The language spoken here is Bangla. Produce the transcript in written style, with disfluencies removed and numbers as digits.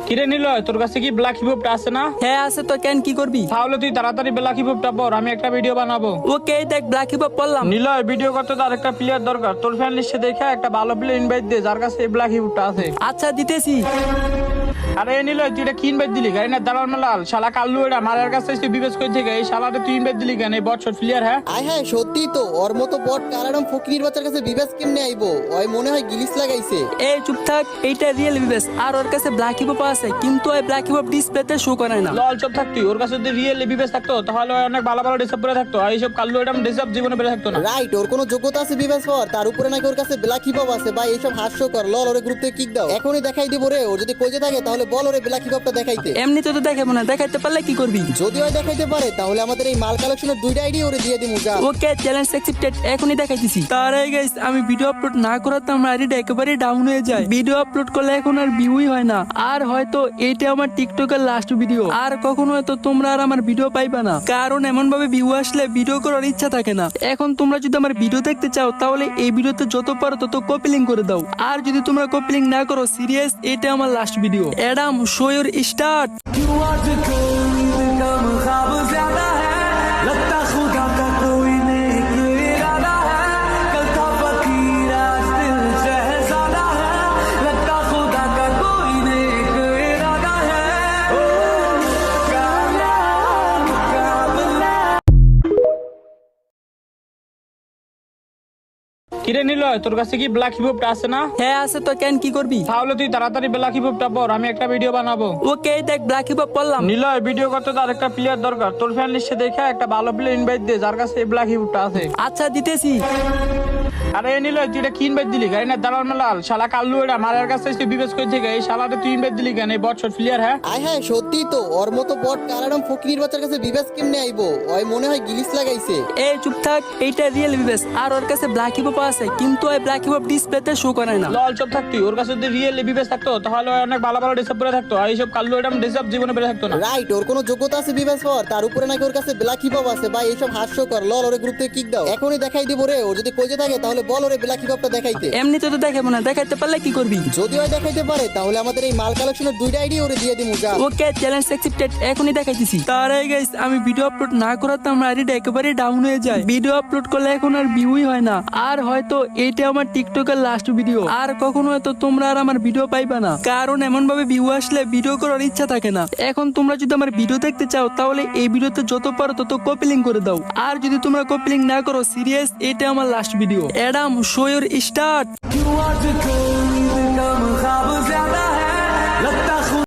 কিরে নিলয়, তোর কাছে কি ব্ল্যাক হিপহপটা আছে না? হ্যাঁ আছে তো, কেন কি করবি? তাহলে তুই তাড়াতাড়ি ব্ল্যাক হিপহপটা পর, আমি একটা ভিডিও বানাবো। ওকে দেখ, ব্ল্যাক হিপ হপ পড়লাম। নিলয়, ভিডিও করতে তো আরেকটা প্লেয়ার দরকার। তোর ফ্যান লিস্টে দেখে একটা ভালো প্লেয়ার ইনভাইট দে যার কাছে এই ব্ল্যাক হিপহপটা আছে। আচ্ছা দিতেছি। আরে নিলয়, তুই এটা কি ইনভাইট দিলি? গাড়ি না দালাল মালাল শালা কাল্লু, এটা মারার কাছে তুই বিবেচ করে থেকে এই শালাটা তুই ইনভাইট দিলি কেন? এই বটশট প্লেয়ার। হ্যাঁ হ্যাঁ সত্যি তো, ওর মতো বট কারাডম ফকির বাচ্চার কাছে বিবেস কেমনে আইবো? ওই মনে হয় গিলিস লাগাইছে। এই চুপ থাক, এইটা রিয়েল বিবেস। আর ওর কাছে ব্ল্যাক হিপ হপ আছে, কিন্তু ওই ব্ল্যাক হিপ হপ ডিসপ্লেতে শো করে না। লল চুপ থাকতি, ওর কাছে যদি রিয়েল বিবেচ থাকতো তাহলে ও অনেক ভালো ভালো ডিসাপ করে থাকতো। আর এইসব কাল্লু এটা ডিসাপ জীবনে বেড়ে থাকতো না। রাইট, ওর কোনো যোগ্যতা আছে বিবেস হওয়ার? তার উপরে নাকি ওর কাছে ব্ল্যাক হিপ হপ আছে। ভাই এইসব হাস্যকর। লল ওরে গ্রুপ থেকে কিক দাও, এখনই দেখাই দিব রে। ওর যদি কইতে থাকে তাহলে বল ওরে ব্ল্যাক হিপ হপটা দেখাইতে। এমনিতে তো দেখাবো না, দেখাইতে পারলে কি করবি? যদি ওই দেখাইতে পারে তাহলে আমাদের এই মাল কালেকশনের দুইটা আইডি ওরে দিয়ে দিমু। যা ওকে, চ্যালেঞ্জ অ্যাকসেপ্টেড, এখনই দেখাইতেছি। তার আগে গাইস, আমি ভিডিও আপলোড না করাতে আমার আইডিটা একেবারে ডাউন হয়ে যায়। ভিডিও আপলোড করলে এখন আর ভিউই হয় না। আর হয়তো এইটা আমার টিকটকের লাস্ট ভিডিও। আর কখনো হয়তো তোমরা আর আমার ভিডিও পাইবা না, কারণ এমন ভাবে ভিউ আসলে ভিডিও করার ইচ্ছা থাকে না। এখন তোমরা যদি আমার ভিডিও দেখতে চাও তাহলে এই ভিডিওতে যত পারো তত কপি লিঙ্ক করে দাও। আর যদি তোমরা কপি লিঙ্ক না করো, সিরিয়াস এটা আমার last video. Adam, show your start. কিরে নিলয়, তোর কাছে কি ব্ল্যাক হিপহপটা আছে না? হ্যাঁ আছে তো, কেন কি করবি? তাহলে তুই তাড়াতাড়ি ব্ল্যাক হিপহপটা পর, আমি একটা ভিডিও বানাবো। ওকে দেখ, ব্ল্যাক হিপ হপ পড়লাম। নিলয়, ভিডিও করতে তো আরেকটা প্লেয়ার দরকার। তোর ফ্যান লিস্টে দেখে একটা ভালো প্লেয়ার ইনভাইট দে যার কাছে এই ব্ল্যাক হিপহপটা আছে। আচ্ছা দিতেছি। আরে নিলয়, তুই এটা কি ইনভাইট দিলি? গাড়ি না দালাল মালাল শালা কাল্লু, এটা মারার কাছে তুই বিবেচ করে থেকে এই শালাটা তুই ইনভাইট দিলি কেন? এই বটশট প্লেয়ার। হ্যাঁ হ্যাঁ সত্যি তো, ওর মতো বট কারাডম ফকির বাচ্চার কাছে বিবেস কেমনে আইবো? ওই মনে হয় গিলিস লাগাইছে। এই চুপ থাক, এইটা রিয়েল বিবেস। আর ওর কাছে ব্ল্যাক হিপ হপ আছে, কিন্তু ওই ব্ল্যাক হিপ হপ ডিসপ্লেতে শো করে না। লল চুপ থাকতি, ওর কাছে যদি রিয়েল বিবেচ থাকতো তাহলে ও অনেক ভালো ভালো ডিসাপ করে থাকতো। আর এইসব কাল্লু এটা ডিসাপ জীবনে বেড়ে থাকতো না। রাইট, ওর কোনো যোগ্যতা আছে বিবেস হওয়ার? তার উপরে নাকি ওর কাছে ব্ল্যাক হিপ হপ আছে। ভাই এইসব হাস্যকর। লল ওরে গ্রুপ থেকে কিক দাও, এখনই দেখাই দিব রে। ওর যদি কইতে থাকে তাহলে বল ওরে ব্ল্যাক হিপ হপটা দেখাইতে। এমনিতে তো দেখাবো না, দেখাইতে পারলে কি করবি? যদি ওই দেখাইতে পারে তাহলে আমাদের এই মাল কালেকশনের দুইটা আইডি ওরে দিয়ে দিমু। যা ওকে, চ্যালেঞ্জ অ্যাকসেপ্টেড, এখনই দেখাইতেছি। তার আগে গাইস, আমি ভিডিও আপলোড না করাতে আমার আইডিটা একেবারে ডাউন হয়ে যায়। ভিডিও আপলোড করলে এখন আর ভিউই হয় না। আর হয়তো এইটা আমার টিকটকের লাস্ট ভিডিও। আর কখনো হয়তো তোমরা আর আমার ভিডিও পাইবা না, কারণ এমন ভাবে ভিউ আসলে ভিডিও করার ইচ্ছা থাকে না। এখন তোমরা যদি আমার ভিডিও দেখতে চাও তাহলে এই ভিডিওতে যত পারো তত কপি লিঙ্ক করে দাও। আর যদি তোমরা কপি লিঙ্ক না করো, সিরিয়াস এটা আমার last video. Adam, show your start.